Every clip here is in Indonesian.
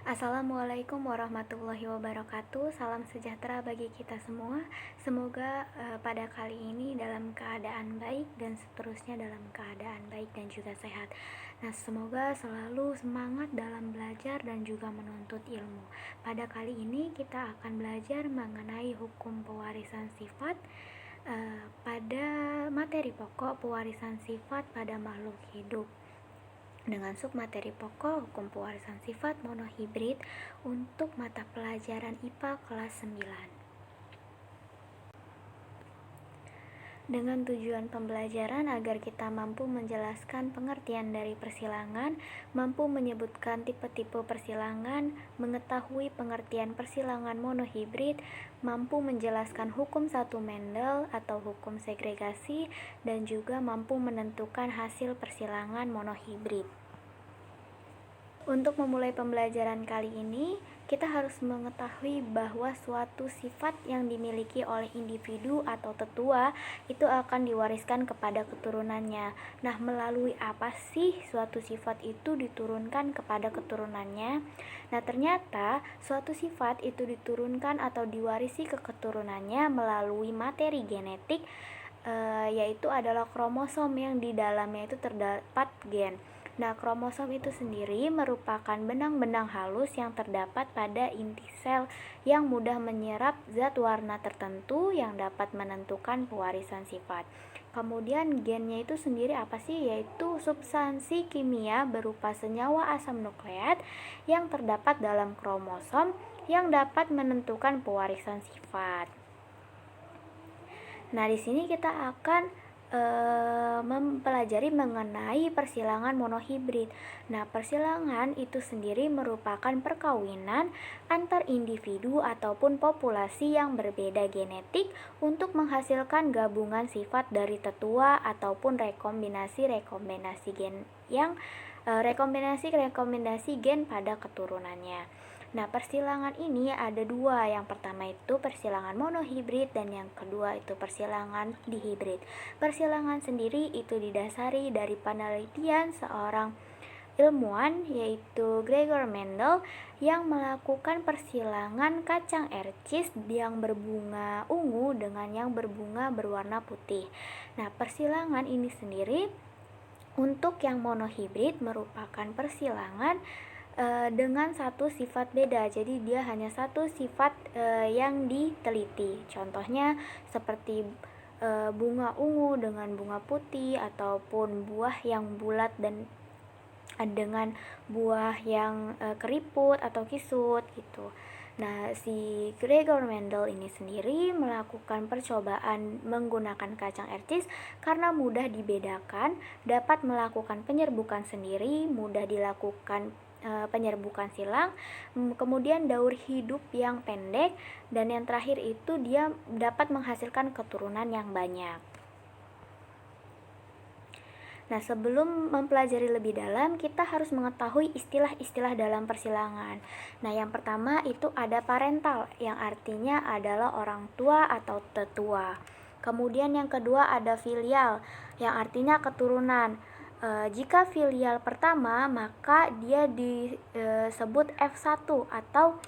Assalamualaikum warahmatullahi wabarakatuh. Salam sejahtera bagi kita semua. Semoga pada kali ini dalam keadaan baik dan seterusnya dalam keadaan baik dan juga sehat. Nah, semoga selalu semangat dalam belajar dan juga menuntut ilmu. Pada kali ini kita akan belajar mengenai hukum pewarisan sifat pada materi pokok pewarisan sifat pada makhluk hidup dengan submateri pokok hukum pewarisan sifat monohibrid untuk mata pelajaran IPA kelas 9. Dengan tujuan pembelajaran agar kita mampu menjelaskan pengertian dari persilangan, mampu menyebutkan tipe-tipe persilangan, mengetahui pengertian persilangan monohibrid, mampu menjelaskan hukum satu Mendel atau hukum segregasi, dan juga mampu menentukan hasil persilangan monohibrid. Untuk memulai pembelajaran kali ini, kita harus mengetahui bahwa suatu sifat yang dimiliki oleh individu atau tetua itu akan diwariskan kepada keturunannya. Nah, melalui apa sih suatu sifat itu diturunkan kepada keturunannya? Nah, ternyata suatu sifat itu diturunkan atau diwarisi ke keturunannya melalui materi genetik, yaitu adalah kromosom yang di dalamnya itu terdapat gen. Nah, kromosom itu sendiri merupakan benang-benang halus yang terdapat pada inti sel yang mudah menyerap zat warna tertentu yang dapat menentukan pewarisan sifat. Kemudian gennya itu sendiri apa sih? Yaitu substansi kimia berupa senyawa asam nukleat yang terdapat dalam kromosom yang dapat menentukan pewarisan sifat. Nah, di sini kita akan mempelajari mengenai persilangan monohibrid. Nah, persilangan itu sendiri merupakan perkawinan antar individu ataupun populasi yang berbeda genetik untuk menghasilkan gabungan sifat dari tetua ataupun rekombinasi gen yang rekombinasi gen pada keturunannya. Nah, persilangan ini ada dua. Yang pertama itu persilangan monohibrid dan yang kedua itu persilangan dihibrid. Persilangan sendiri itu didasari dari penelitian seorang ilmuwan yaitu Gregor Mendel yang melakukan persilangan kacang ercis yang berbunga ungu dengan yang berbunga berwarna putih. Nah, persilangan ini sendiri untuk yang monohibrid merupakan persilangan dengan satu sifat beda. Jadi dia hanya satu sifat yang diteliti. Contohnya seperti bunga ungu dengan bunga putih ataupun buah yang bulat dan dengan buah yang keriput atau kisut gitu. Nah, si Gregor Mendel ini sendiri melakukan percobaan menggunakan kacang ercis karena mudah dibedakan, dapat melakukan penyerbukan sendiri, mudah dilakukan penyerbukan silang, kemudian daur hidup yang pendek, dan yang terakhir itu dia dapat menghasilkan keturunan yang banyak. Nah, sebelum mempelajari lebih dalam, kita harus mengetahui istilah-istilah dalam persilangan. Nah, yang pertama itu ada parental, yang artinya adalah orang tua atau tetua. Kemudian yang kedua ada filial, yang artinya keturunan. Jika filial pertama, maka dia disebut F1 atau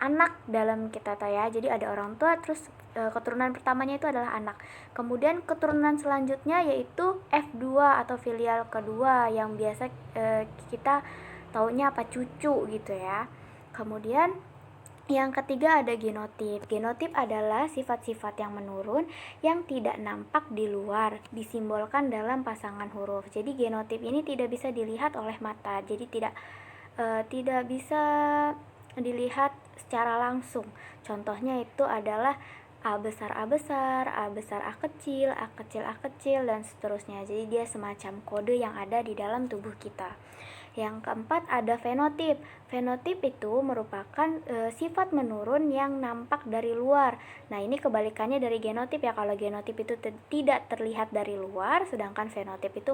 anak dalam kita ya. Jadi ada orang tua, terus keturunan pertamanya itu adalah anak. Kemudian keturunan selanjutnya yaitu F2 atau filial kedua yang biasa kita taunya apa, cucu gitu ya. Kemudian yang ketiga ada genotip. Genotip adalah sifat-sifat yang menurun yang tidak nampak di luar, disimbolkan dalam pasangan huruf. Jadi genotip ini tidak bisa dilihat oleh mata. Jadi tidak bisa dilihat secara langsung. Contohnya itu adalah A besar A besar, A besar A kecil, A kecil A kecil, dan seterusnya. Jadi dia semacam kode yang ada di dalam tubuh kita. Yang keempat ada fenotip. Fenotip itu merupakan sifat menurun yang nampak dari luar. Nah, ini kebalikannya dari genotip ya. Kalau genotip itu tidak terlihat dari luar, sedangkan fenotip itu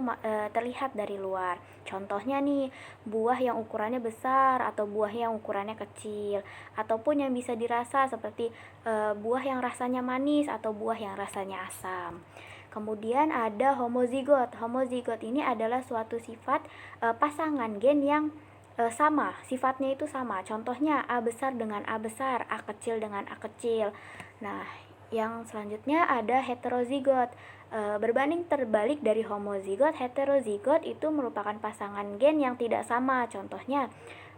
terlihat dari luar. Contohnya nih, buah yang ukurannya besar atau buah yang ukurannya kecil, ataupun yang bisa dirasa seperti buah yang rasanya manis atau buah yang rasanya asam. Kemudian ada homozigot. Homozigot ini adalah suatu sifat pasangan gen yang sama, sifatnya itu sama. Contohnya A besar dengan A besar, A kecil dengan A kecil. Nah, yang selanjutnya ada heterozigot. Berbanding terbalik dari homozigot, heterozigot itu merupakan pasangan gen yang tidak sama. Contohnya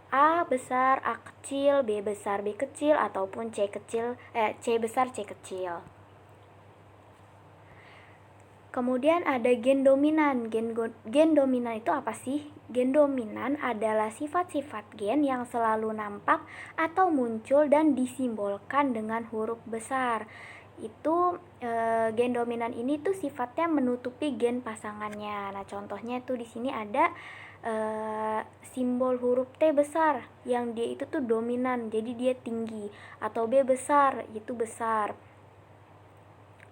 A besar A kecil, B besar B kecil, ataupun C besar C kecil. Kemudian ada gen dominan. Gen dominan itu apa sih? Gen dominan adalah sifat-sifat gen yang selalu nampak atau muncul dan disimbolkan dengan huruf besar. Itu gen dominan ini tuh sifatnya menutupi gen pasangannya. Nah, contohnya tuh di sini ada simbol huruf T besar yang dia itu tuh dominan, jadi dia tinggi, atau B besar itu besar,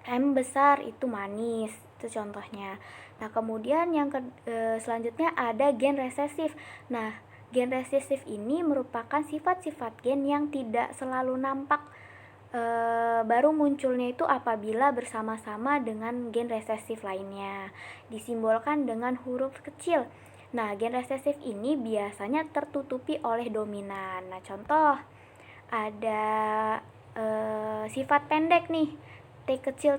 M besar itu manis, itu contohnya. Nah, kemudian yang selanjutnya ada gen resesif. Nah, gen resesif ini merupakan sifat-sifat gen yang tidak selalu nampak, baru munculnya itu apabila bersama-sama dengan gen resesif lainnya, disimbolkan dengan huruf kecil. Nah, gen resesif ini biasanya tertutupi oleh dominan. Nah, contoh ada sifat pendek nih, T kecil,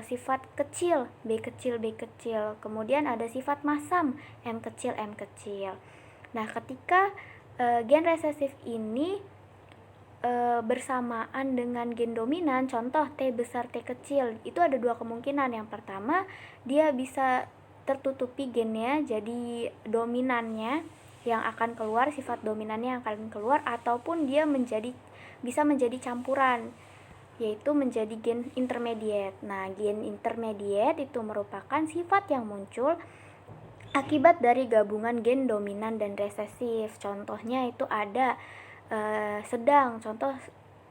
sifat kecil, B kecil, B kecil. Kemudian ada sifat masam, M kecil, M kecil. Nah, ketika gen resesif ini bersamaan dengan gen dominan, contoh T besar, T kecil, itu ada dua kemungkinan. Yang pertama, dia bisa tertutupi gennya, jadi dominannya yang akan keluar, sifat dominannya yang akan keluar, ataupun dia bisa menjadi campuran, yaitu menjadi gen intermediate. Nah, gen intermediate itu merupakan sifat yang muncul akibat dari gabungan gen dominan dan resesif. Contohnya itu ada sedang. Contoh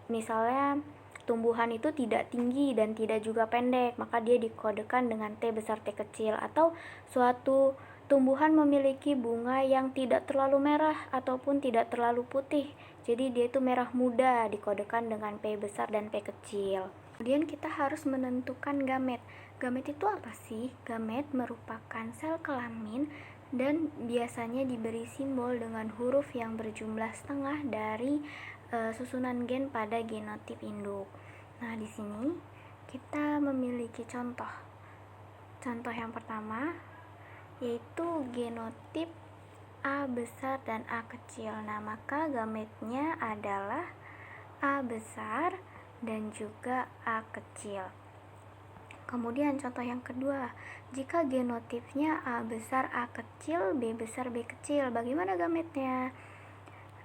misalnya tumbuhan itu tidak tinggi dan tidak juga pendek, maka dia dikodekan dengan T besar T kecil. Atau suatu tumbuhan memiliki bunga yang tidak terlalu merah ataupun tidak terlalu putih, jadi dia itu merah muda, dikodekan dengan P besar dan P kecil. Kemudian kita harus menentukan gamet. Gamet itu apa sih? Gamet merupakan sel kelamin dan biasanya diberi simbol dengan huruf yang berjumlah setengah dari susunan gen pada genotip induk. Nah, di sini kita memiliki contoh. Contoh yang pertama yaitu genotip A besar dan A kecil. Nah, maka gametnya adalah A besar dan juga A kecil. Kemudian contoh yang kedua, jika genotipnya A besar A kecil, B besar B kecil, bagaimana gametnya?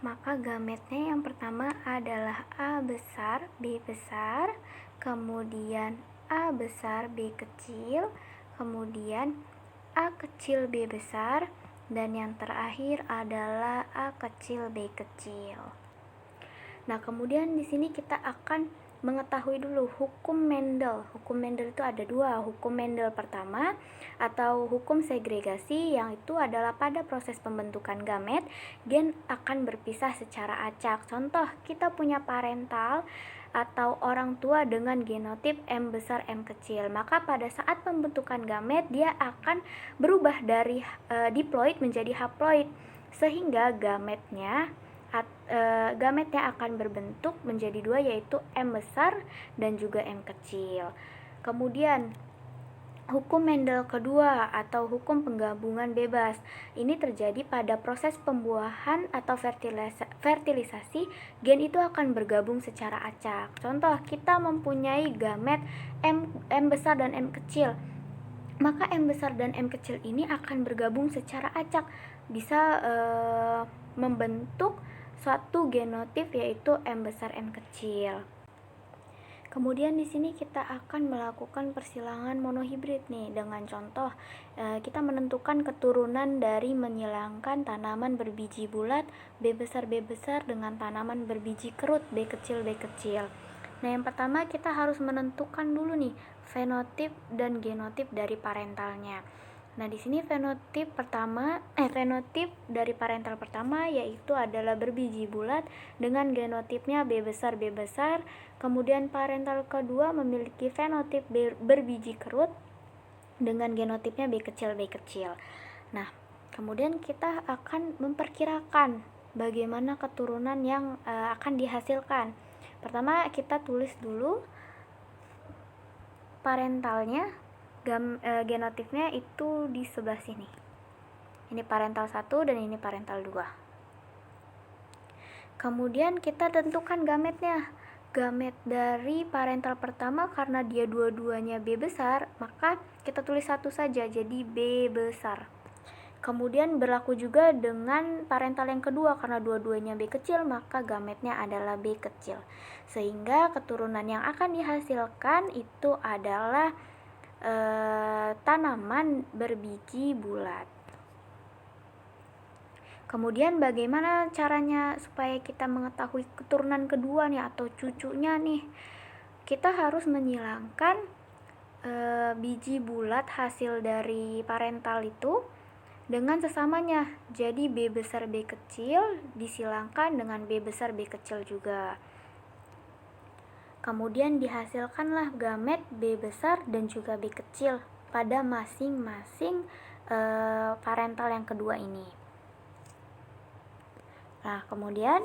Maka gametnya yang pertama adalah A besar B besar, kemudian A besar B kecil, kemudian A kecil B besar, dan yang terakhir adalah A kecil B kecil. Nah, kemudian di sini kita akan mengetahui dulu hukum Mendel. Hukum Mendel itu ada dua. Hukum Mendel pertama atau hukum segregasi, yang itu adalah pada proses pembentukan gamet, gen akan berpisah secara acak. Contoh, kita punya parental atau orang tua dengan genotip M besar M kecil, maka pada saat pembentukan gamet dia akan berubah dari diploid menjadi haploid, sehingga gametnya akan berbentuk menjadi dua, yaitu M besar dan juga M kecil. Kemudian hukum Mendel kedua atau hukum penggabungan bebas, ini terjadi pada proses pembuahan atau fertilisasi, gen itu akan bergabung secara acak. Contoh, kita mempunyai gamet M besar dan M kecil, maka M besar dan M kecil ini akan bergabung secara acak, bisa membentuk suatu genotip yaitu M besar M kecil. Kemudian di sini kita akan melakukan persilangan monohibrid nih, dengan contoh kita menentukan keturunan dari menyilangkan tanaman berbiji bulat B besar dengan tanaman berbiji kerut B kecil. Nah, yang pertama kita harus menentukan dulu nih fenotip dan genotip dari parentalnya. Nah, di sini fenotip dari parental pertama yaitu adalah berbiji bulat dengan genotipnya B besar. Kemudian parental kedua memiliki fenotip berbiji kerut dengan genotipnya B kecil. Nah, Kemudian kita akan memperkirakan bagaimana keturunan yang akan dihasilkan. Pertama kita tulis dulu parentalnya, genotipnya itu di sebelah sini. Ini parental 1 dan ini parental 2. Kemudian kita tentukan gametnya. Gamet dari parental pertama karena dia dua-duanya B besar, maka kita tulis satu saja, jadi B besar. Kemudian berlaku juga dengan parental yang kedua, karena dua-duanya B kecil, maka gametnya adalah B kecil. Sehingga keturunan yang akan dihasilkan itu adalah tanaman berbiji bulat. Kemudian bagaimana caranya supaya kita mengetahui keturunan kedua nih atau cucunya nih? Kita harus menyilangkan biji bulat hasil dari parental itu dengan sesamanya. Jadi B besar B kecil disilangkan dengan B besar B kecil juga. Kemudian dihasilkanlah gamet B besar dan juga B kecil pada masing-masing parental yang kedua ini. Nah, kemudian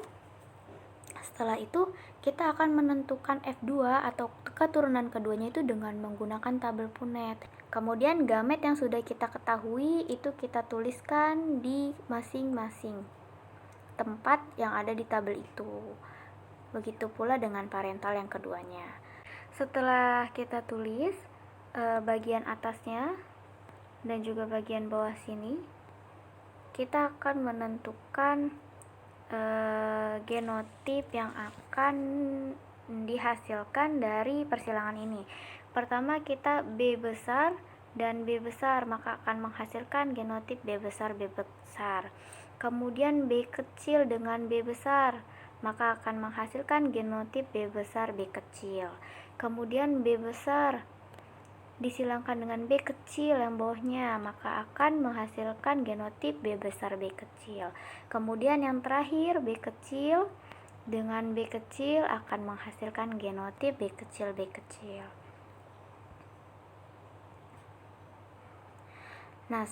setelah itu kita akan menentukan F2 atau keturunan keduanya itu dengan menggunakan tabel Punnett. Kemudian gamet yang sudah kita ketahui itu kita tuliskan di masing-masing tempat yang ada di tabel itu. Begitu pula dengan parental yang keduanya. Setelah kita tulis bagian atasnya dan juga bagian bawah sini, kita akan menentukan genotip yang akan dihasilkan dari persilangan ini. Pertama kita B besar dan B besar, maka akan menghasilkan genotip B besar B besar. Kemudian B kecil dengan B besar, maka akan menghasilkan genotip B besar B kecil. Kemudian B besar disilangkan dengan B kecil yang bawahnya, maka akan menghasilkan genotip B besar B kecil. Kemudian yang terakhir B kecil dengan B kecil akan menghasilkan genotip B kecil B kecil. Nah,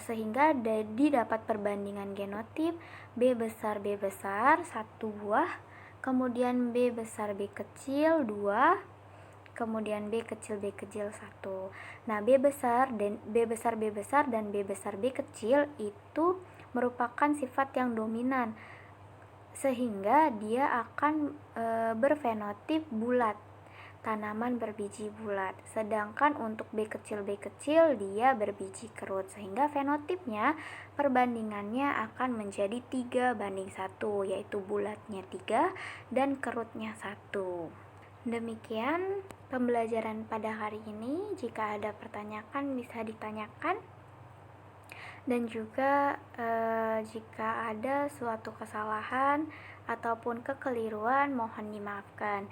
sehingga didapat perbandingan genotip B besar 1 buah, kemudian B besar B kecil 2, kemudian B kecil 1. Nah, B besar dan B besar B kecil itu merupakan sifat yang dominan, sehingga dia akan berfenotip bulat, tanaman berbiji bulat. Sedangkan untuk B kecil dia berbiji kerut, sehingga fenotipnya perbandingannya akan menjadi 3:1, yaitu bulatnya 3 dan kerutnya 1. Demikian pembelajaran pada hari ini. Jika ada pertanyaan bisa ditanyakan, dan juga jika ada suatu kesalahan ataupun kekeliruan mohon dimaafkan.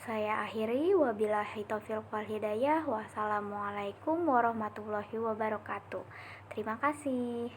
Saya akhiri, wabillahi taufiq wal hidayah. Wassalamualaikum warahmatullahi wabarakatuh. Terima kasih.